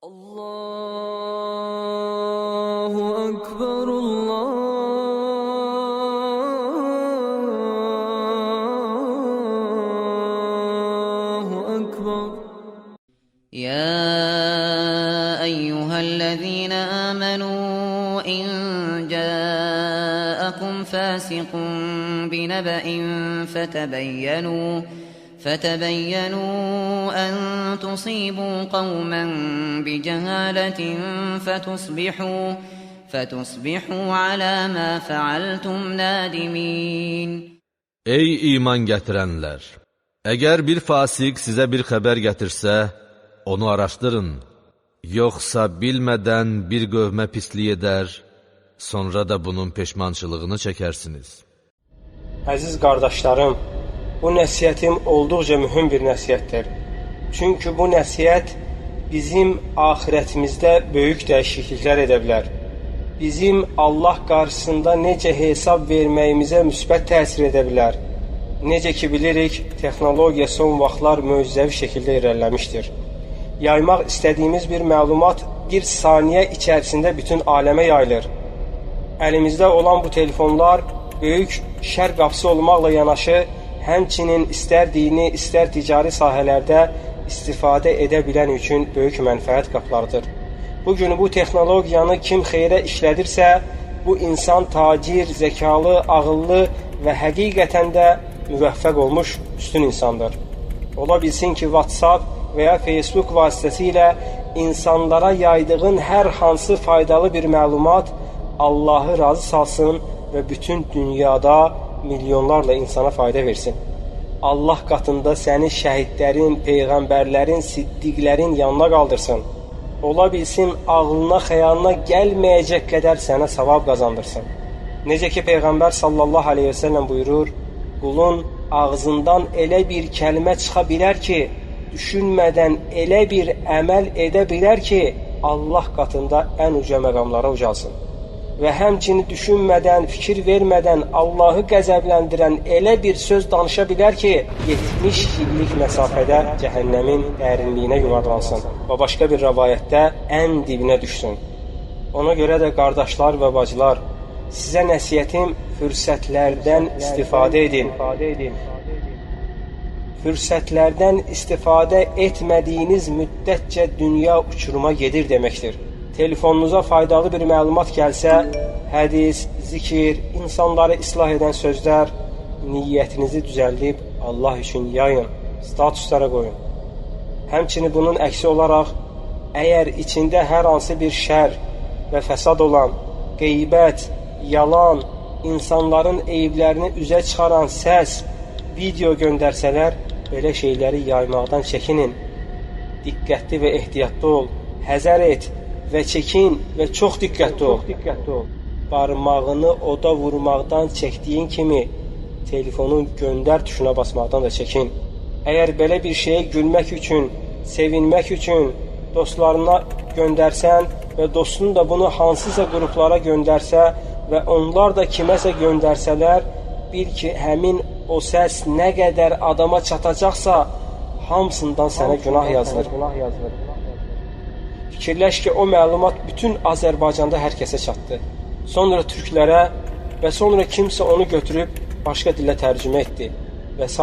Allahu Ekber, Allahu Ekber. يا أيها الذين آمنوا إن جاءكم فاسق بنبأ فتبينوا أن تصيبوا قوما بجهالة فتصبحوا على ما فعلتم نادمين. Ey iman gətirənlər! Əgər bir fasiq sizə bir xəbər gətirsə, onu araşdırın. Yoxsa bilmədən bir qövmə pislik edər, sonra da bunun peşmançılığını çəkərsiniz. Əziz qardaşlarım, bu nəsiyyətim olduqca mühüm bir nəsiyyətdir. Çünki bu nəsiyyət bizim axirətimizdə böyük dəyişikliklər edə bilər. Bizim Allah qarşısında necə hesab verməyimizə müsbət təsir edə bilər. Necə ki bilirik, texnologiya son vaxtlar möcüzəvi şəkildə irəliləmişdir. Yaymaq istədiyimiz bir məlumat bir saniyə içərisində bütün aləmə yayılır. Əlimizdə olan bu telefonlar böyük şər qapısı olmaqla yanaşı, həmçinin istər dini, istər ticari sahələrdə istifadə edə bilən üçün böyük mənfəət qapılarıdır. Bugün bu texnologiyanı kim xeyrə işlədirsə, bu insan tacir, zəkalı, ağıllı və həqiqətən də müvəffəq olmuş üstün insandır. Ola bilsin ki, WhatsApp və ya Facebook vasitəsilə insanlara yaydığın hər hansı faydalı bir məlumat Allahı razı salsın və bütün dünyada milyonlarla insana fayda versin. Allah qatında səni şəhidlərin, peyğəmbərlərin, siddiqlərin yanına qaldırsın. Ola bilsin, ağlına, xəyalına gəlməyəcək qədər sənə savab qazandırsın. Necə ki, Peyğəmbər sallallahu aleyhi və səlləm buyurur, qulun ağzından elə bir kəlmə çıxa bilər ki, düşünmədən elə bir əməl edə bilər ki, Allah qatında ən uca məqamlara ucalsın. Və həmçini düşünmədən, fikir vermədən Allahı qəzəbləndirən elə bir söz danışa bilər ki, 70 illik məsafədə cəhənnəmin dərinliyinə yuvarlansın və başqa bir rəvayətdə ən dibinə düşsün. Ona görə də qardaşlar və bacılar, sizə nəsiyyətim fürsətlərdən istifadə edin. Fürsətlərdən istifadə etmədiyiniz müddətcə dünya uçuruma gedir deməkdir. Telefonunuza faydalı bir məlumat gəlsə, hədis, zikir, insanları islah edən sözlər, niyyətinizi düzəldib Allah üçün yayın, statuslara qoyun. Həmçinin bunun əksi olaraq, əgər içində hər hansı bir şər və fəsad olan, qeybət, yalan, insanların eyiblərini üzə çıxaran səs, video göndərsələr, belə şeyləri yaymaqdan çəkinin. Diqqətli və ehtiyatlı ol, həzər et və çəkin və çox diqqətli ol. Barmağını oda vurmaqdan çəkdiyin kimi, telefonun göndər tuşuna basmaqdan da çəkin. Əgər belə bir şeyə gülmək üçün, sevinmək üçün dostlarına göndərsən və dostun da bunu hansısa qruplara göndərsə və onlar da kiməsə göndərsələr, bil ki, həmin o səs nə qədər adama çatacaqsa, hamısından sənə günah yazılır. Fikirləş ki, o məlumat bütün Azərbaycanda hər kəsə çatdı. Sonra türklərə və sonra kimsə onu götürüb başqa dilə tərcümə etdi və s.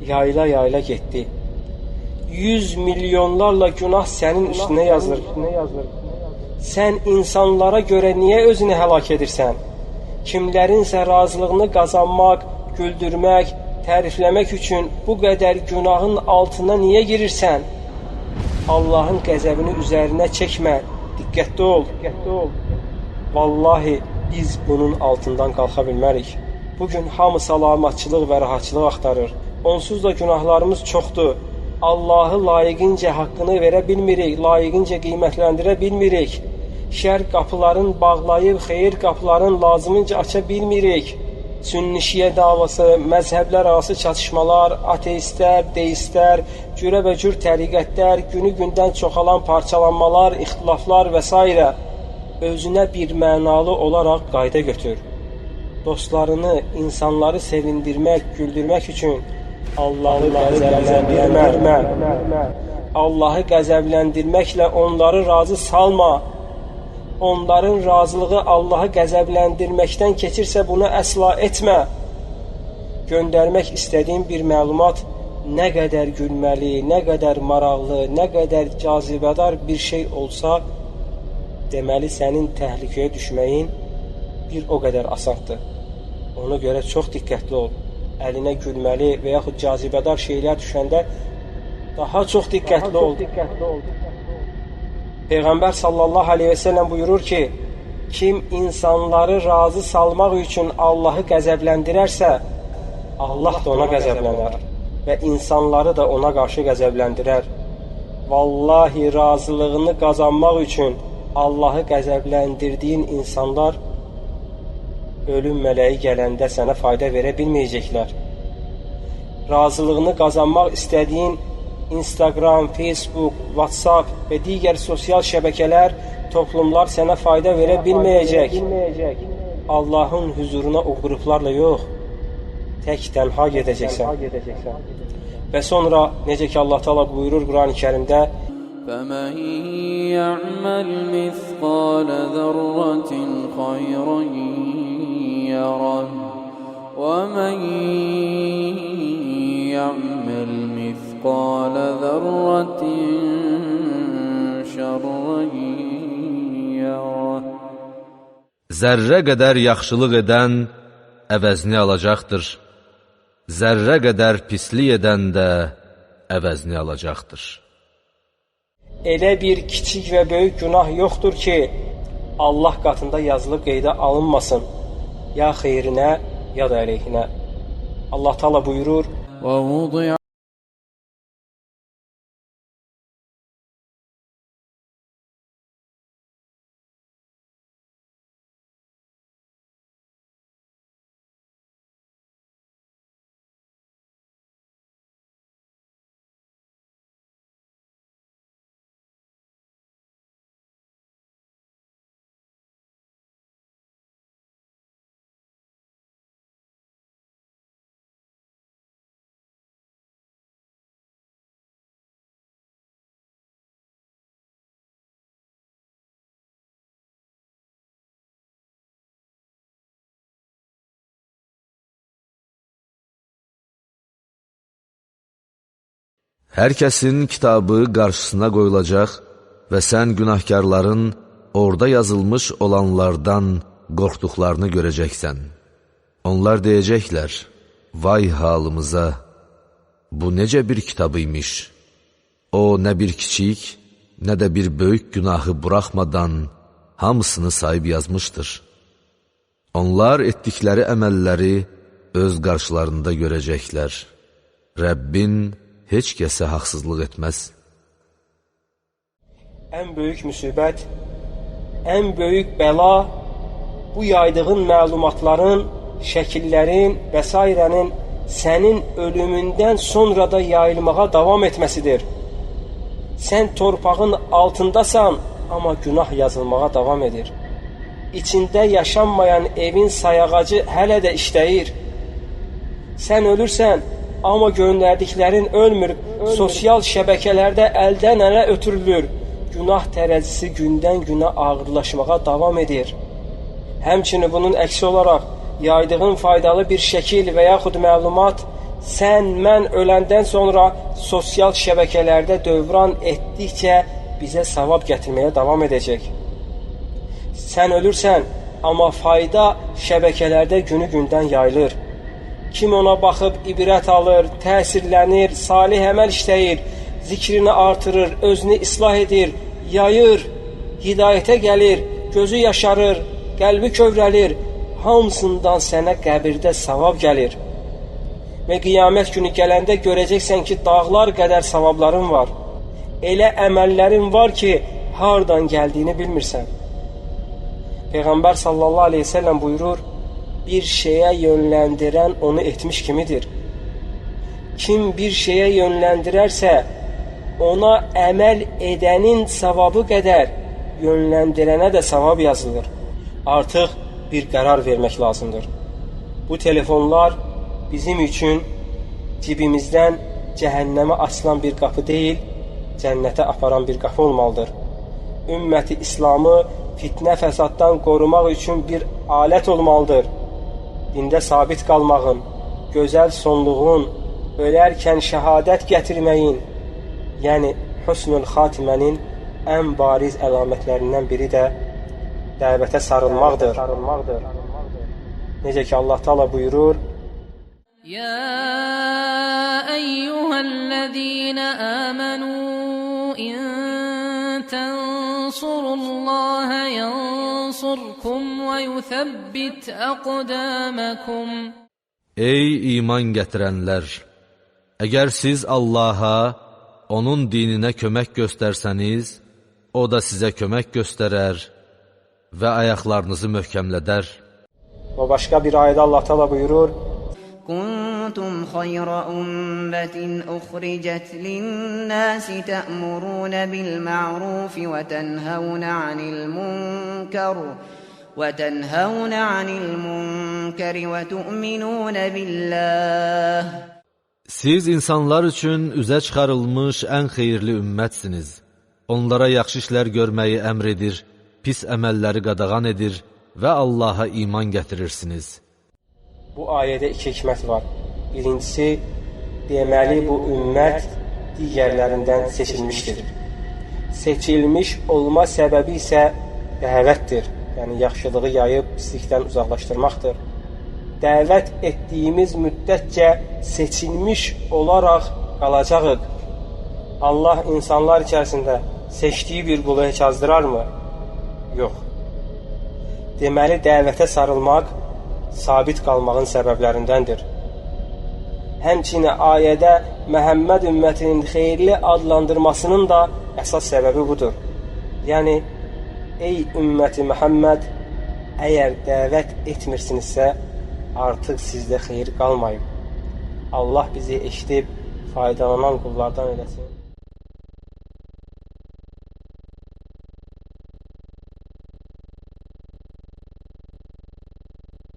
Yayla getdi. 100 milyonlarla günah sənin üstünə yazılır. Sən insanlara görə niyə özünü həlak edirsən? Kimlərinsə razılığını qazanmaq, güldürmək, tərifləmək üçün bu qədər günahın altına niyə girirsən? Allahın qəzəbini üzərinə çəkmə, diqqətli ol. Vallahi biz bunun altından qalxa bilmərik. Bugün hamı salamatçılıq və rahatçılıq axtarır. Onsuz da günahlarımız çoxdur. Allahı layiqincə haqqını verə bilmirik, layiqincə qiymətləndirə bilmirik. Şər qapıların bağlayıb, xeyir qapıların lazımınca aça bilmirik. Sünni-şiə davası, məzhəblər arası çatışmalar, ateistlər, deistlər, cürəbəcür təriqətlər, günü-gündən çoxalan parçalanmalar, ixtilaflar və s. Özünə bir mənalı olaraq qayda götür. Dostlarını, insanları sevindirmək, güldürmək üçün Allahı qəzəbləndirmə. Allahı qəzəbləndirməklə onları razı salma. Onların razılığı Allahı qəzəbləndirməkdən keçirsə bunu əsla etmə. Göndərmək istədiyin bir məlumat nə qədər gülməli, nə qədər maraqlı, nə qədər cazibədar bir şey olsa, deməli sənin təhlükəyə düşməyin bir o qədər asandır. Ona görə çox diqqətli ol. Əlinə gülməli və yaxud cazibədar şeylər düşəndə daha çox diqqətli ol. Peyğəmbər sallallahu aleyhi və səlləm buyurur ki, kim insanları razı salmaq üçün Allahı qəzəbləndirərsə, Allah da ona qəzəblənər və insanları da ona qarşı qəzəbləndirər. Vallahi razılığını qazanmaq üçün Allahı qəzəbləndirdiyin insanlar ölüm mələyi gələndə sənə fayda verə bilməyəcəklər. Razılığını qazanmaq istədiyin Instagram, Facebook, WhatsApp və digər sosial şəbəkələr, toplumlar sənə fayda verə bilməyəcək. Allahın huzuruna o qruplarla yox, tək tənha gedəcəksən. Və sonra necə ki Allah Teala buyurur Quran-ı Kərimdə: فَمَنْ يَعْمَلْ مِثْقَالَ ذَرَّةٍ خَيْرًا يَرَهُ وَمَنْ يَعْمَلْ مِثْقَالَ ذَرَّةٍ شَرًّا يَرَهُ. Zərrə qədər yaxşılıq edən əvəzini alacaqdır. Zərrə qədər pislik edən də əvəzini alacaqdır. Elə bir kiçik və böyük günah yoxdur ki, Allah qatında yazılıb qeydə alınmasın, ya xeyrinə, ya da əleyhinə. Allah Teala buyurur: وَوُضِعَ Hər kəsin kitabı qarşısına qoyulacaq və sən günahkarların orada yazılmış olanlardan qorxduqlarını görəcəksən. Onlar deyəcəklər: vay halımıza, bu necə bir kitab imiş? O, nə bir kiçik, nə də bir böyük günahı buraxmadan hamısını sayıb yazmışdır. Onlar etdikləri əməlləri öz qarşılarında görəcəklər. Rəbbin heç kəsə haqsızlıq etməz. Ən böyük müsibət, ən böyük bəla bu yaydığın məlumatların, şəkillərin və s. sənin ölümündən sonra da yayılmağa davam etməsidir. Sən torpağın altındasan, amma günah yazılmağa davam edir. İçində yaşanmayan evin sayağacı hələ də işləyir. Sən ölürsən, amma göndərdiklərin ölmür, sosial şəbəkələrdə əldən ələ ötürülür. Günah tərəzisi gündən günə ağırlaşmağa davam edir. Həmçinin bunun əksi olaraq, yaydığın faydalı bir şəkil və yaxud məlumat, sən, mən öləndən sonra sosial şəbəkələrdə dövran etdikcə bizə savab gətirməyə davam edəcək. Sən ölürsən, amma fayda şəbəkələrdə günü-gündən yayılır. Kim ona baxıb ibrət alır, təsirlənir, salih əməl işləyir, zikrini artırır, özünü islah edir, yayır, hidayətə gəlir, gözü yaşarır, qəlbi kövrəlir, hamısından sənə qəbirdə savab gəlir. Və qiyamət günü gələndə görəcəksən ki, dağlar qədər savabların var. Elə əməllərin var ki, hardan gəldiyini bilmirsən. Peyğəmbər sallallahu aleyhi ve sellem buyurur: bir şeyə yönləndirən onu etmiş kimidir. Kim bir şeyə yönləndirərsə, ona əməl edənin savabı qədər yönləndirənə də savab yazılır. Artıq bir qərar vermək lazımdır. Bu telefonlar bizim üçün cibimizdən cəhənnəmə açılan bir qapı deyil, cənnətə aparan bir qapı olmalıdır. Ümməti İslamı fitnə fəsaddan qorumaq üçün bir alət olmalıdır. Dində sabit qalmağın, gözəl sonluğun, ölərkən şəhadət gətirməyin, yəni husnul xatimənin ən bariz əlamətlərindən biri də dəvətə sarılmaqdır. Necə ki Allah Taala buyurur: يا أيها الذين آمنوا إن تنصروا الله ينصركم ويثبت أقدامكم. Ey iman gətirənlər! Əgər siz Allaha, onun dininə kömək göstərsəniz, o da sizə kömək göstərər və ayaqlarınızı möhkəmlədər. Və başqa bir ayədə Allah Taala buyurur: كنتم خير أمة أخرجت للناس تأمرون بالمعروف وتنهون عن المنكر وتؤمنون بالله. Siz insanlar üçün üzə çıxarılmış ən xeyirli ümmətsiniz. Onlara yaxşı işlər görməyi əmr edir, pis əməlləri qadağan edir və Allaha iman gətirirsiniz. Bu ayədə iki hikmət var. Birincisi, deməli bu ümmət digərlərindən seçilmişdir. Seçilmiş olma səbəbi isə dəvətdir. Yəni, yaxşılığı yayıb pislikdən uzaqlaşdırmaqdır. Dəvət etdiyimiz müddətcə seçilmiş olaraq qalacağıq. Allah insanlar içərisində seçdiyi bir qulu heç azdırarmı? Yox. Deməli, dəvətə sarılmaq sabit qalmağın səbəblərindəndir. Həmçinin ayədə Məhəmməd ümmətinin xeyirli adlandırmasının da əsas səbəbi budur. Yəni, ey ümməti Məhəmməd, əgər dəvət etmirsinizsə, artıq sizdə xeyir qalmayıb. Allah bizi eşidib, faydalanan qullardan eləsin.